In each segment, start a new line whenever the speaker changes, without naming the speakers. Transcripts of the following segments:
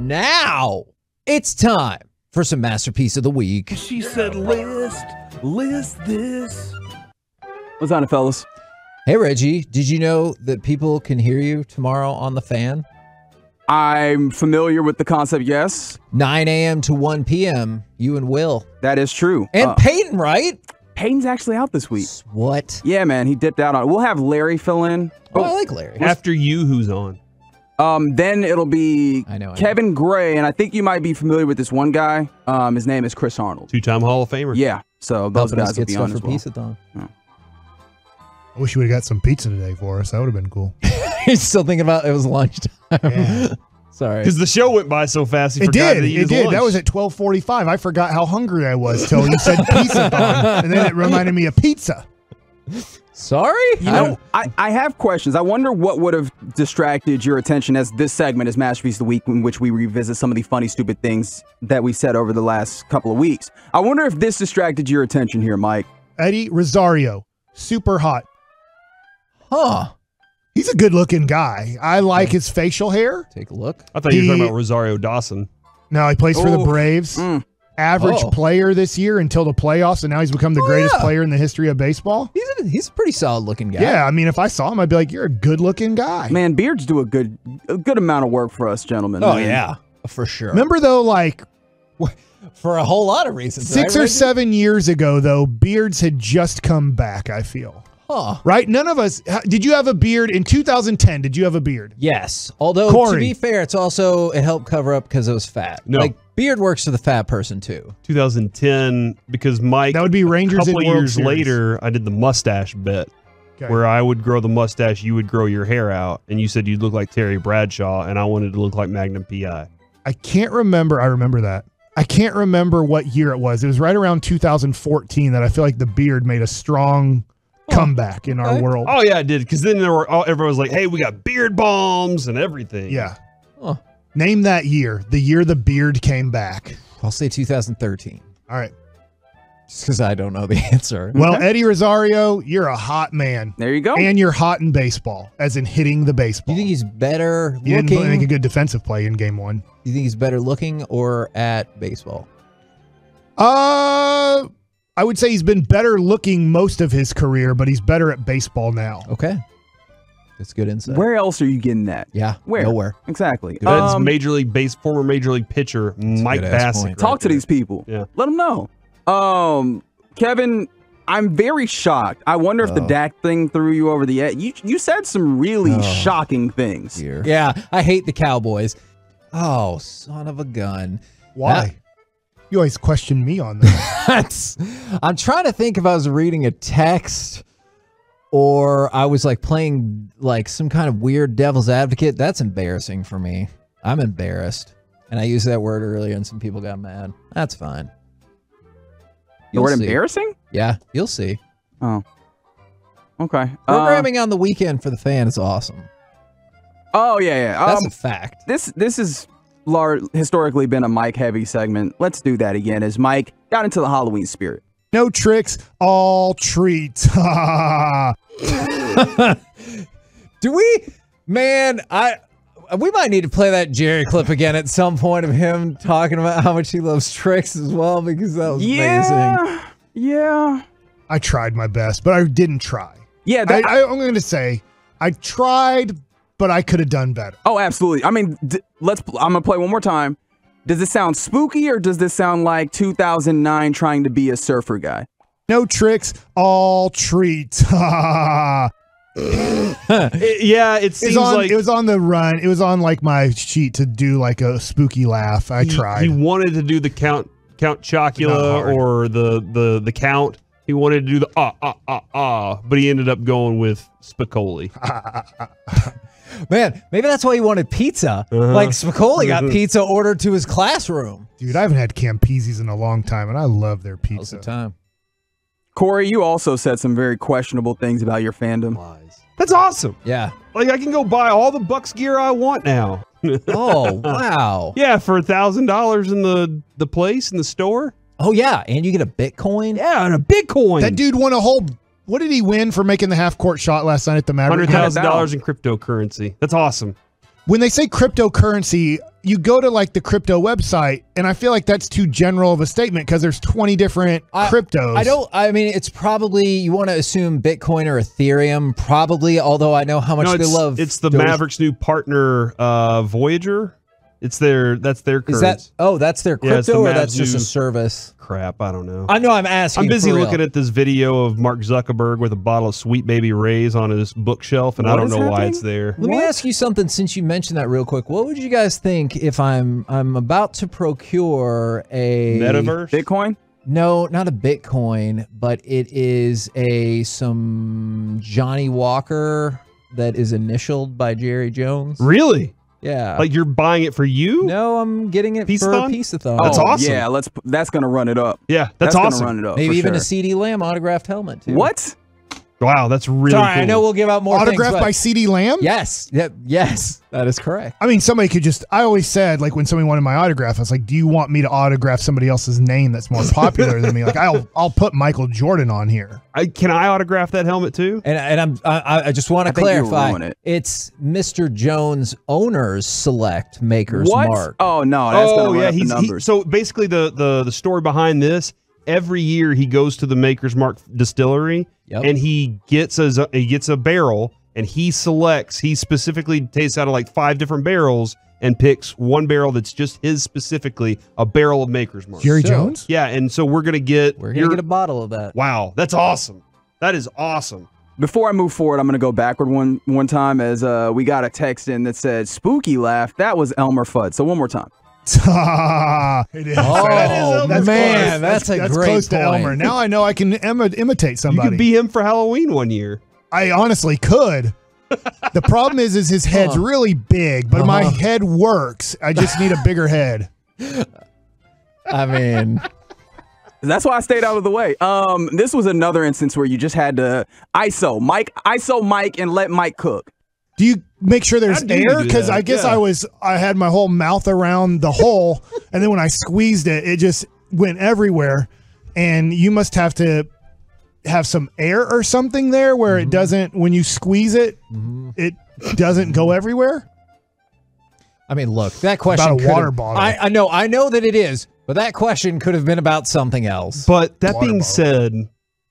now it's time for some Masterpiece of the Week.
She said, list this. What's on it, fellas?
Hey, Reggie, did you know that people can hear you tomorrow on the fan?
I'm familiar with the concept, yes.
9 a.m. to 1 p.m., you and Will.
That is true.
And Peyton, right?
Peyton's actually out this week.
What?
Yeah, man, he dipped out on it. We'll have Larry fill in.
Oh, I like Larry.
After you, who's on?
Then it'll be Kevin Gray, and I think you might be familiar with this one guy. His name is Chris Arnold.
Two-time Hall of Famer.
Yeah, so those guys will be on as well.
Pizza-thon.
Yeah.
I wish you would have got some pizza today for us. That would have been cool.
He's still thinking about it was lunchtime.
Yeah.
Sorry.
Because the show went by so fast, he forgot to eat his lunch.
That was at 12:45. I forgot how hungry I was till you said pizza-thon, and then it reminded me of pizza.
Sorry?
You know, I have questions. I wonder what would have distracted your attention as this segment is Masterpiece of the Week, in which we revisit some of the funny, stupid things that we said over the last couple of weeks. I wonder if this distracted your attention here, Mike.
Eddie Rosario, super hot.
Huh.
He's a good-looking guy. I like his facial hair.
Take a look.
I thought you were talking about Rosario Dawson.
No, he plays for the Braves. Average player this year until the playoffs, and now he's become the greatest player in the history of baseball.
He's a pretty solid-looking guy.
Yeah, I mean, if I saw him, I'd be like, you're a good-looking guy.
Man, beards do a good amount of work for us, gentlemen.
Oh,
man.
yeah, for sure.
Remember, though, like...
For a whole lot of reasons.
6 or 7 years ago, though, beards had just come back, I feel.
Huh.
Right? None of us... Did you have a beard in 2010? Did you have a beard?
Yes. Although, to be fair, it helped cover up because it was fat.
No.
Like, beard works for the fat person, too.
2010, because Mike...
That would be Rangers in
A couple
World
years
Series.
later, I did the mustache bet.
Okay.
Where I would grow the mustache, you would grow your hair out, and you said you'd look like Terry Bradshaw, and I wanted to look like Magnum P.I.
I can't remember. I remember that. I can't remember what year it was. It was right around 2014 that I feel like the beard made a strong comeback in our world.
Oh, yeah, it did, because then everyone was like, hey, we got beard balms and everything.
Yeah. Name that year, the year the beard came back.
I'll say 2013.
All right.
Just because I don't know the answer.
Well, Eddie Rosario, you're a hot man.
There you go.
And you're hot in baseball, as in hitting the baseball.
You think he's better looking?
You didn't make a good defensive play in game one.
You think he's better looking or at baseball?
I would say he's been better looking most of his career, but he's better at baseball now.
Okay. That's good insight.
Where else are you getting that?
Yeah.
Where?
Nowhere.
Exactly.
That's former Major League pitcher Mike Bassett.
Talk to these people.
Yeah.
Let them know. Kevin, I'm very shocked. I wonder if the Dak thing threw you over the edge. You said some really shocking things.
Yeah, I hate the Cowboys. Oh, son of a gun.
Why? You always question me on that.
I'm trying to think if I was reading a text or I was like playing like some kind of weird devil's advocate. That's embarrassing for me. I'm embarrassed. And I used that word earlier and some people got mad. That's fine.
The word embarrassing?
Yeah, you'll see.
Oh. Okay.
Programming on the weekend for the fan is awesome.
Oh, yeah.
That's a fact.
This has historically been a Mike-heavy segment. Let's do that again as Mike got into the Halloween spirit.
No tricks, all treats.
Do we? Man, we might need to play that Jerry clip again at some point of him talking about how much he loves tricks as well, because that was amazing.
Yeah.
I tried my best, but I didn't try.
Yeah.
I'm going to say I tried, but I could have done better.
Oh, absolutely. I mean, I'm going to play one more time. Does this sound spooky or does this sound like 2009 trying to be a surfer guy?
No tricks, all treats.
Yeah, it seems like
it was on the run. It was on like my sheet to do like a spooky laugh. I tried.
He wanted to do the Count Chocula or the Count. He wanted to do the but he ended up going with Spicoli.
Man, maybe that's why he wanted pizza. Like Spicoli got pizza ordered to his classroom.
Dude, I haven't had Campese's in a long time, and I love their pizza.
How's the time?
Corey, you also said some very questionable things about your fandom.
That's awesome.
Yeah.
Like, I can go buy all the Bucks gear I want now.
Oh, wow.
Yeah, for $1,000 in the place, in the store.
Oh, yeah, and you get a Bitcoin?
Yeah, and a Bitcoin.
That dude won a whole... What did he win for making the half-court shot last night at the Mavericks?
$100,000 in cryptocurrency. That's awesome.
When they say cryptocurrency, you go to like the crypto website, and I feel like that's too general of a statement because there's 20 different cryptos.
I mean, it's probably, you want to assume Bitcoin or Ethereum, probably, although I know how much they love.
It's the Mavericks' new partner, Voyager. That's their currency.
That's their crypto, or that's just a service?
Crap, I don't know.
I know, I'm asking.
I'm busy looking at this video of Mark Zuckerberg with a bottle of Sweet Baby Ray's on his bookshelf, and I don't know why it's there.
Let me ask you something since you mentioned that real quick. What would you guys think if I'm about to procure a
metaverse
Bitcoin?
No, not a Bitcoin, but it is some Johnny Walker that is initialed by Jerry Jones.
Really?
Yeah.
Like you're buying it for you?
No, I'm getting it for a Peace-a-thon.
That's awesome.
Yeah, that's gonna run it up.
Yeah, that's awesome.
Gonna run it up.
Maybe even a CD Lamb autographed helmet too.
What?
Wow, that's really
Sorry,
cool.
I know we'll give out more
autographed
things,
by CD Lamb?
Yes. Yep. Yes, that is correct.
I mean, somebody could just, I always said, like when somebody wanted my autograph, I was like, do you want me to autograph somebody else's name that's more popular than me? Like I'll put Michael Jordan on here.
Can I autograph that helmet too?
And I just want to clarify. It's Mr. Jones Owners Select Maker's Mark.
Oh no, that's gonna run up the numbers.
So basically the story behind this, every year he goes to the Maker's Mark distillery and he gets a barrel and he specifically tastes out of like 5 different barrels and picks one barrel that's just his specifically, a barrel of Maker's Mark.
Jerry Jones?
Yeah, and so we're gonna get
a bottle of that.
Wow, that's awesome. That is awesome.
Before I move forward, I'm going to go backward one time as we got a text in that said, spooky laugh, that was Elmer Fudd. So one more time.
It is.
Oh, man, that's a great
close to
point.
Elmer. Now I know I can imitate somebody.
You could be him for Halloween one year.
I honestly could. The problem is his head's really big, but my head works. I just need a bigger head.
I mean...
That's why I stayed out of the way. This was another instance where you just had to ISO Mike and let Mike cook.
Do you make sure there's air? Because I guess I had my whole mouth around the hole, and then when I squeezed it, it just went everywhere. And you must have to have some air or something there where it doesn't, when you squeeze it, it doesn't go everywhere.
I mean, look, that question
about a water bottle.
I know that it is, but that question could have been about something else.
But that being said,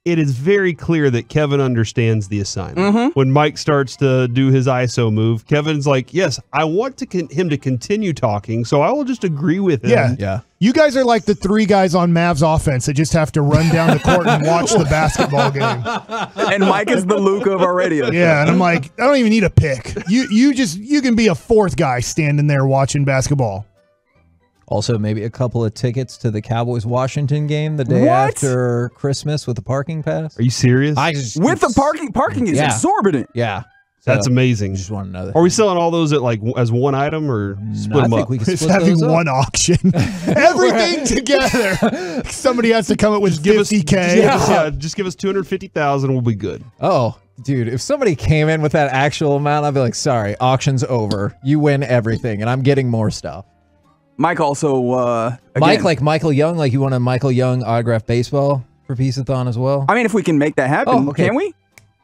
it is very clear that Kevin understands the assignment. When Mike starts to do his ISO move, Kevin's like, yes, I want him to continue talking, so I will just agree with him.
Yeah.
You guys are like the 3 guys on Mavs offense that just have to run down the court and watch the basketball game.
And Mike is the Luka of our radio show.
Yeah, and I'm like, I don't even need a pick. You can be a 4th guy standing there watching basketball.
Also, maybe a couple of tickets to the Cowboys-Washington game the day after Christmas with a parking pass.
Are you serious?
With the parking is exorbitant.
Yeah.
That's amazing.
Just want to know that.
Are we selling all those at as one item or split them up?
We
it's having one auction. Everything together. Somebody has to come up with $50K.
Just give us $250,000. We'll be good.
Oh, dude, if somebody came in with that actual amount, I'd be like, sorry, auction's over. You win everything, and I'm getting more stuff.
Mike also,
Mike, like Michael Young, like you want a Michael Young autographed baseball for Peace-a-thon as well?
I mean, if we can make that happen, can we?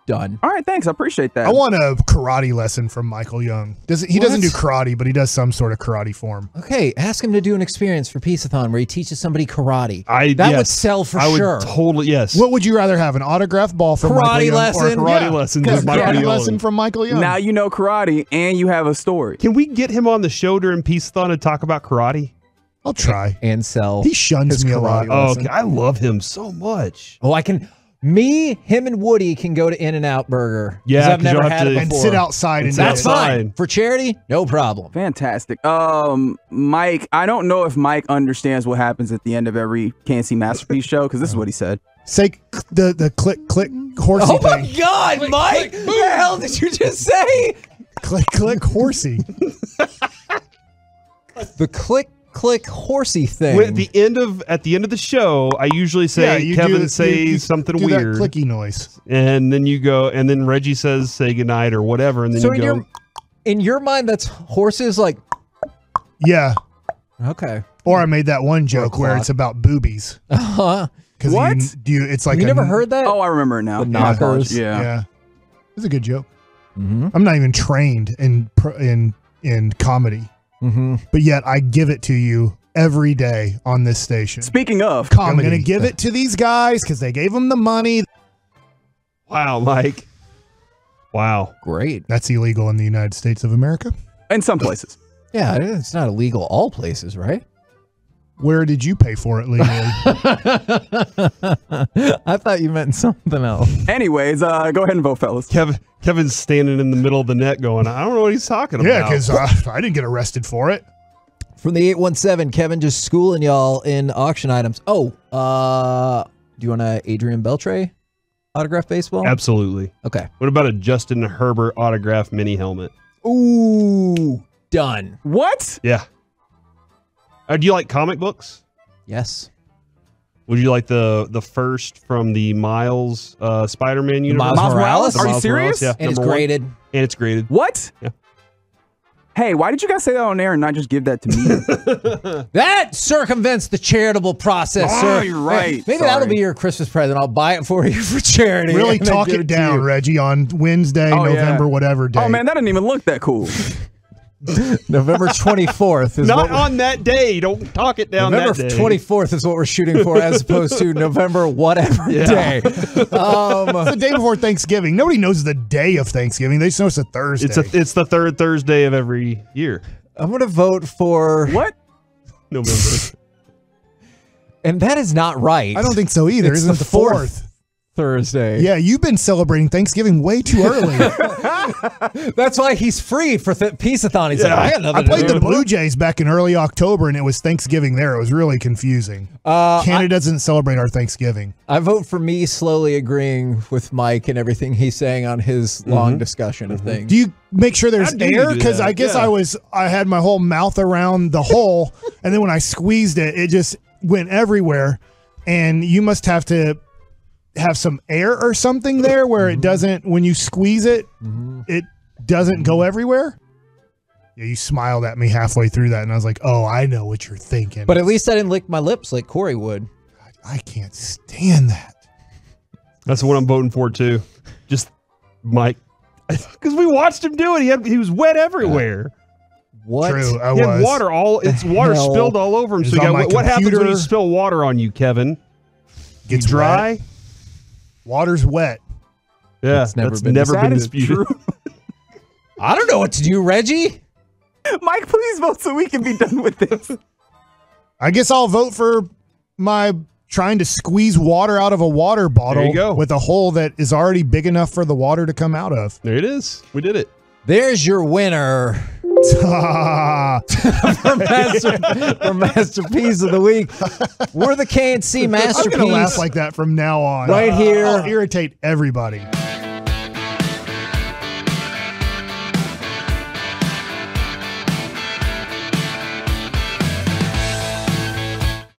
Done.
All right, thanks. I appreciate that.
I want a karate lesson from Michael Young. He doesn't do karate, but he does some sort of karate form.
Okay, ask him to do an experience for Peace-a-thon where he teaches somebody karate. That would sell for sure.
Totally, yes.
What would you rather have, an autographed ball from Michael Young or a
karate lesson?
Karate lesson from Michael Young.
Now you know karate and you have a story.
Can we get him on the show during Peace-a-thon to talk about karate?
I'll try.
And sell.
He shuns me a lot.
Oh, I love him so much.
Oh, him and Woody can go to In-N-Out Burger.
Yeah,
I've never had it before.
And sit outside and
that's fine. For charity, no problem.
Fantastic. Mike, I don't know if Mike understands what happens at the end of every Can't See Masterpiece show, because this is what he said.
Say the click horsey thing.
Oh my God, click, Mike! What the hell did you just say?
Click horsey.
The click horsey thing.
At the end of the show, I usually say Kevin says something weird.
That clicky noise.
And then you go, and then Reggie says say goodnight or whatever, and then you go.
In your mind, that's horses like.
Yeah.
Okay.
Or I made that one joke where it's about boobies.
What?
It's like
you never heard that?
Oh, I remember it now.
The knockers.
Yeah.
It's a good joke. I'm not even trained in in comedy.
Mm-hmm.
But yet I give it to you every day on this station.
Speaking of
comedy, I'm going to give it to these guys because they gave them the money.
Wow, Mike. Wow.
Great.
That's illegal in the United States of America.
In some places.
Yeah, it's not illegal all places, right?
Where did you pay for it legally?
I thought you meant something else.
Anyways, go ahead and vote, fellas.
Kevin's standing in the middle of the net going, I don't know what he's talking about.
Yeah, because I didn't get arrested for it.
From the 817, Kevin just schooling y'all in auction items. Oh, do you want a Adrian Beltre autograph baseball?
Absolutely.
Okay.
What about a Justin Herbert autograph mini helmet?
Ooh, done.
What?
Yeah. Do you like comic books?
Yes.
Would you like the first from the Miles Spider-Man universe?
Miles Morales?
Are you serious?
Yeah,
And it's
number one.
graded.
And it's graded.
What?
Yeah.
Hey, why did you guys say that on air and not just give that to me?
That circumvents the charitable process,
Oh,
sir.
you're right.
Maybe
Sorry.
that'll be your Christmas present. I'll buy it for you for charity.
Really
and then
talk
give
it
to
down,
you.
Reggie, on Wednesday,
Oh, yeah.
November, whatever day.
Oh, man, that didn't even look that cool.
November 24th is
Not
what
on that day. Don't talk it down
November
that day.
24th is what we're shooting for, as opposed to November whatever day.
It's the day before Thanksgiving. Nobody knows the day of Thanksgiving. They just know it's a Thursday.
It's the third Thursday of every year.
I'm going to vote for
What?
November.
and that is not right.
I don't think so either.
It's
Isn't it
the
the fourth?
Thursday.
Yeah, you've been celebrating Thanksgiving way too early.
That's why he's free for Peace-a-thon. He's like, I got nothing
I played
to
the
do.
Blue Jays back in early October, and it was Thanksgiving there. It was really confusing. Canada doesn't celebrate our Thanksgiving.
I vote for me slowly agreeing with Mike and everything he's saying on his long discussion of things.
Do you make sure there's
How do you
air?
do
Because
that?
I guess
Yeah.
I had my whole mouth around the hole, and then when I squeezed it, it just went everywhere. And you must have to have some air or something there where it doesn't, when you squeeze it, it doesn't go everywhere. Yeah, you smiled at me halfway through that, and I was like, oh, I know what you're thinking.
But at least I didn't lick my lips like Corey would.
I can't stand that.
That's what I'm voting for too. Just Mike, because we watched him do it. He was wet everywhere.
What?
True, I
He had
was.
water water
hell
spilled all over him.
It
So
was
you
on
got,
my
what happens when
computer.
you spill water on you, Kevin?
Gets
dry.
wet. Water's wet.
Yeah,
That's never
that's
been
never been
disputed.
disputed.
I don't know what to do, Reggie.
Mike, please vote so we can be done with this.
I guess I'll vote for my trying to squeeze water out of a water bottle
There you go.
with a hole that is already big enough for the water to come out of.
There it is. We did it.
There's your winner for Masterpiece of the Week. We're the KNC
I'm
Masterpiece.
going to laugh like that from now on.
Right here.
I'll irritate everybody.